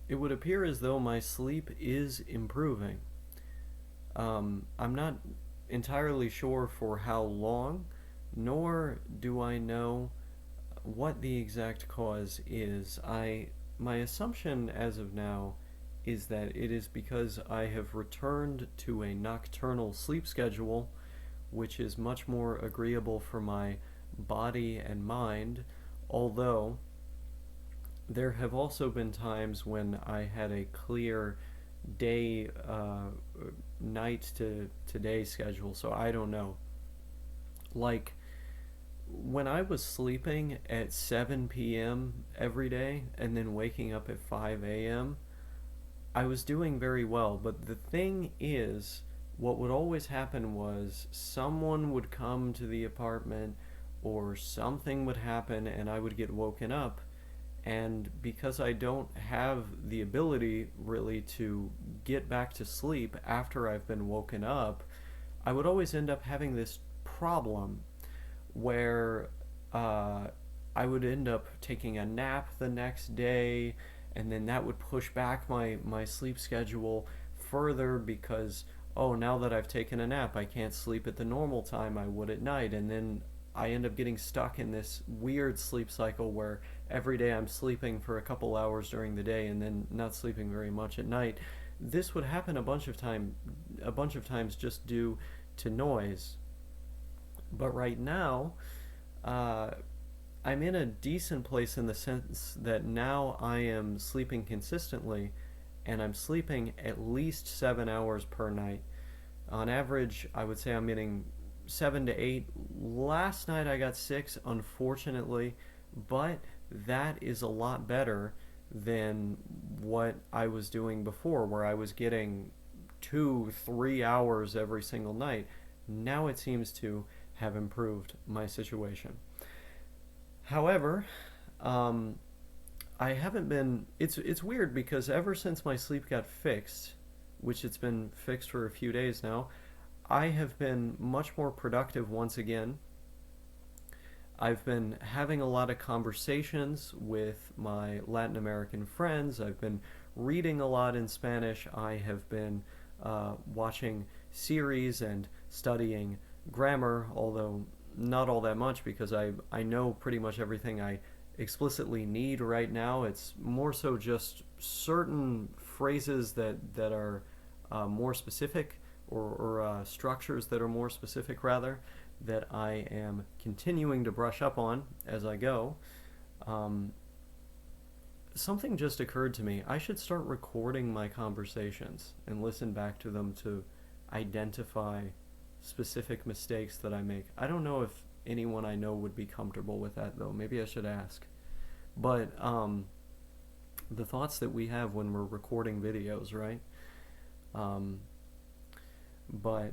it would appear as though my sleep is improving. I'm not entirely sure for how long, nor do I know what the exact cause is. My assumption as of now is that it is because I have returned to a nocturnal sleep schedule, which is much more agreeable for my body and mind, although there have also been times when I had a clear day night to day schedule, so I don't know. Like when I was sleeping at 7 p.m. every day and then waking up at 5 a.m., I was doing very well. But the thing is, what would always happen was someone would come to the apartment or something would happen and I would get woken up. And because I don't have the ability really to get back to sleep after I've been woken up, I would always end up having this problem where uh, I would end up taking a nap the next day, and then that would push back my sleep schedule further because, oh, now that I've taken a nap, I can't sleep at the normal time I would at night, and then I end up getting stuck in this weird sleep cycle where every day I'm sleeping for a couple hours during the day and then not sleeping very much at night. This would happen a bunch of times just due to noise. But right now, uh, I'm in a decent place in the sense that now I am sleeping consistently, and I'm sleeping at least 7 hours per night. On average, I would say I'm getting 7 to 8. Last night I got 6, unfortunately, but that is a lot better than what I was doing before, where I was getting 2, 3 hours every single night. Now it seems to have improved my situation. However, um, I haven't been. It's weird because ever since my sleep got fixed, which it's been fixed for a few days now, I have been much more productive once again. I've been having a lot of conversations with my Latin American friends. I've been reading a lot in Spanish. I have been watching series and studying grammar, although not all that much because I know pretty much everything I explicitly need right now. It's more so just certain phrases that are more specific, or structures that are more specific, rather, that I am continuing to brush up on as I go. Um, Something just occurred to me. I should start recording my conversations and listen back to them to identify specific mistakes that I make. I don't know if anyone I know would be comfortable with that, though. Maybe I should ask. But the thoughts that we have when we're recording videos, right? Um, but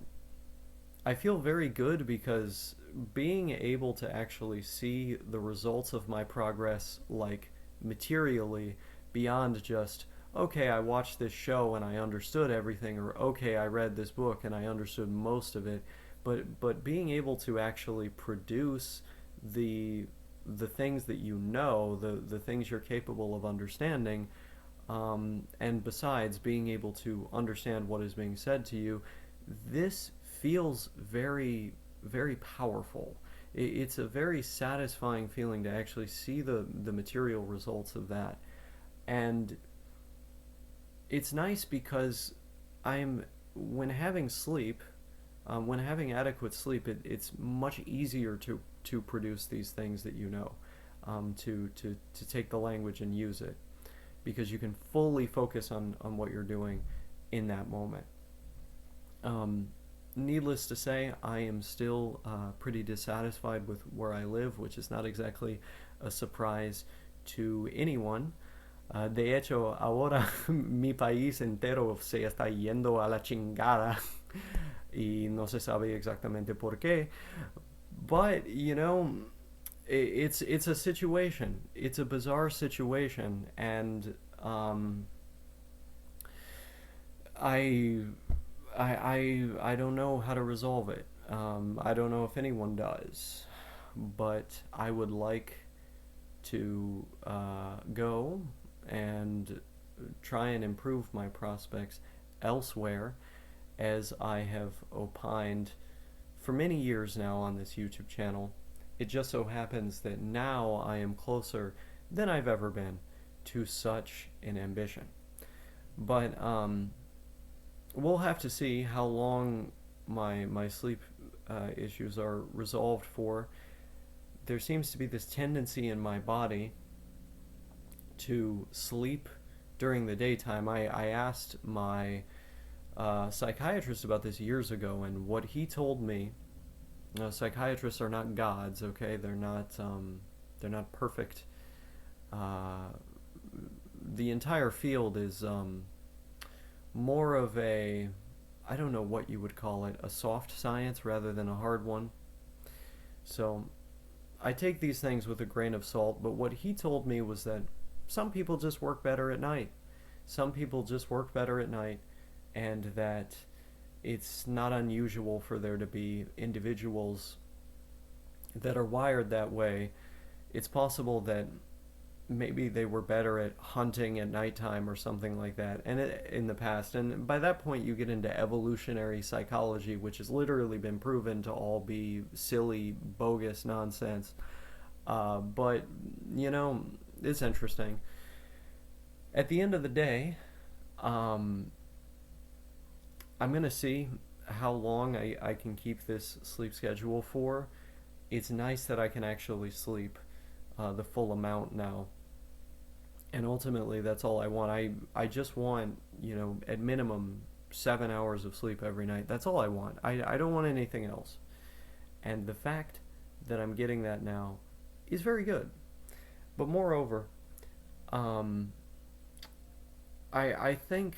I feel very good because being able to actually see the results of my progress, like materially, beyond just, okay, I watched this show and I understood everything, or okay, I read this book and I understood most of it, but being able to actually produce the the things that you know, the things you're capable of understanding, and besides being able to understand what is being said to you, this feels very, very powerful. It's a very satisfying feeling to actually see the material results of that. And it's nice because I'm, when having sleep, when having adequate sleep, it's much easier to produce these things that you know, to take the language and use it because you can fully focus on what you're doing in that moment. Um, Needless to say, I am still pretty dissatisfied with where I live, which is not exactly a surprise to anyone. De hecho, ahora mi país entero se está yendo a la chingada y no se sabe exactamente por qué. But you know, it's a situation. It's a bizarre situation, and I I don't know how to resolve it. I don't know if anyone does, but I would like to go and try and improve my prospects elsewhere, as I have opined for many years now on this YouTube channel. It just so happens that now I am closer than I've ever been to such an ambition. But we'll have to see how long my sleep issues are resolved for. There seems to be this tendency in my body to sleep during the daytime. I asked my psychiatrist about this years ago, and what he told me, psychiatrists are not gods, okay? They're not perfect. Uh, the entire field is more of a, I don't know what you would call it, a soft science rather than a hard one. So I take these things with a grain of salt, but what he told me was that some people just work better at night. Some people just work better at night, and that it's not unusual for there to be individuals that are wired that way. It's possible that maybe they were better at hunting at nighttime or something like that, and in the past. And by that point you get into evolutionary psychology, which has literally been proven to all be silly, bogus nonsense. But you know, it's interesting. At the end of the day, um, I'm gonna see how long I can keep this sleep schedule for. It's nice that I can actually sleep the full amount now, and ultimately that's all I want. I just want, at minimum 7 hours of sleep every night. That's all I want. I don't want anything else. And the fact that I'm getting that now is very good. But moreover, um, I think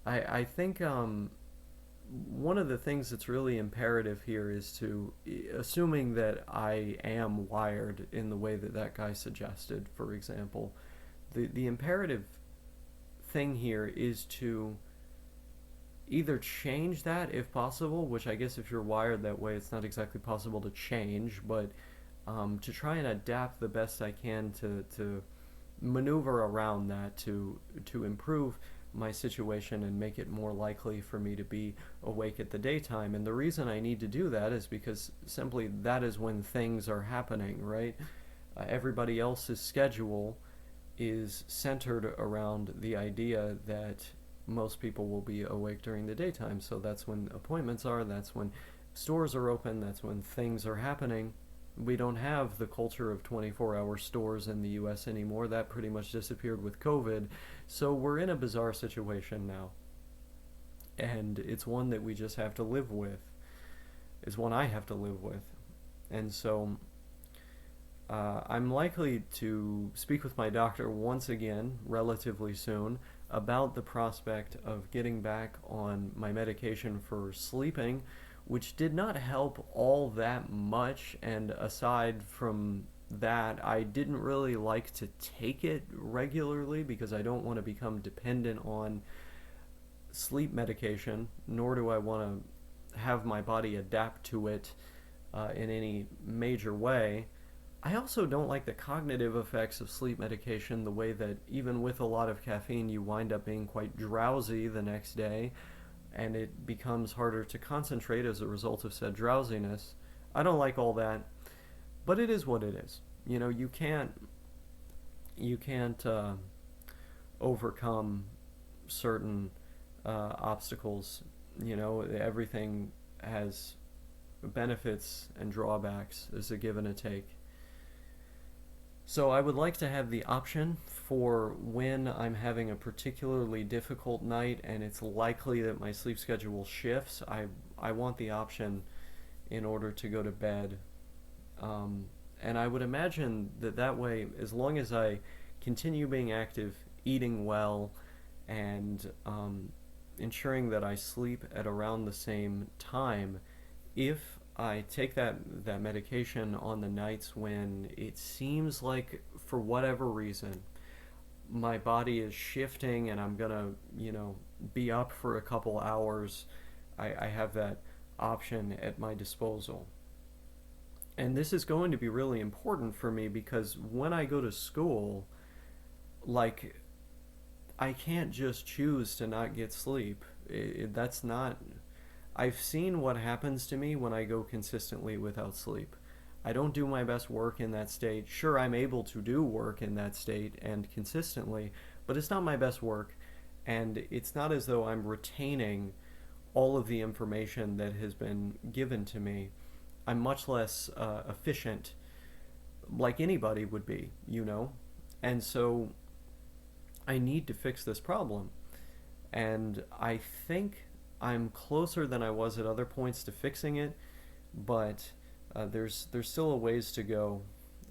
I think one of the things that's really imperative here is to, assuming that I am wired in the way that that guy suggested, for example, the imperative thing here is to either change that if possible, which I guess if you're wired that way, it's not exactly possible to change, but to try and adapt the best I can to maneuver around that to improve my situation and make it more likely for me to be awake at the daytime. And the reason I need to do that is because simply that is when things are happening, right? Everybody else's schedule is centered around the idea that most people will be awake during the daytime. So that's when appointments are, that's when stores are open, that's when things are happening. We don't have the culture of 24-hour stores in the US anymore. That pretty much disappeared with COVID. So we're in a bizarre situation now. And it's one that we just have to live with. It's one I have to live with. And so I'm likely to speak with my doctor once again, relatively soon, about the prospect of getting back on my medication for sleeping, which did not help all that much. And aside from that, I didn't really like to take it regularly because I don't want to become dependent on sleep medication, nor do I want to have my body adapt to it in any major way. I also don't like the cognitive effects of sleep medication, the way that even with a lot of caffeine you wind up being quite drowsy the next day, and it becomes harder to concentrate as a result of said drowsiness. I don't like all that, but it is what it is. You can't overcome certain obstacles. Everything has benefits and drawbacks. There's a give and a take. So I would like to have the option for when I'm having a particularly difficult night and it's likely that my sleep schedule shifts. I want the option in order to go to bed. And I would imagine that way, as long as I continue being active, eating well, and ensuring that I sleep at around the same time, if I take that medication on the nights when it seems like, for whatever reason, my body is shifting and I'm gonna, be up for a couple hours, I have that option at my disposal. And this is going to be really important for me because when I go to school, like I can't just choose to not get sleep. That's not. I've seen what happens to me when I go consistently without sleep. I don't do my best work in that state. Sure, I'm able to do work in that state and consistently, but it's not my best work, and it's not as though I'm retaining all of the information that has been given to me. I'm much less efficient, like anybody would be, you know? And so I need to fix this problem. And I think I'm closer than I was at other points to fixing it, but there's still a ways to go.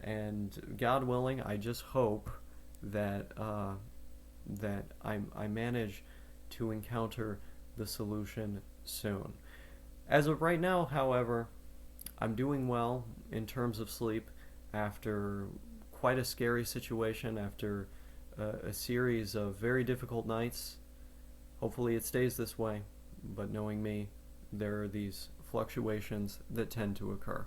And God willing, I just hope that I manage to encounter the solution soon. As of right now, however, I'm doing well in terms of sleep after quite a scary situation, after a series of very difficult nights. Hopefully, it stays this way, but knowing me, there are these fluctuations that tend to occur.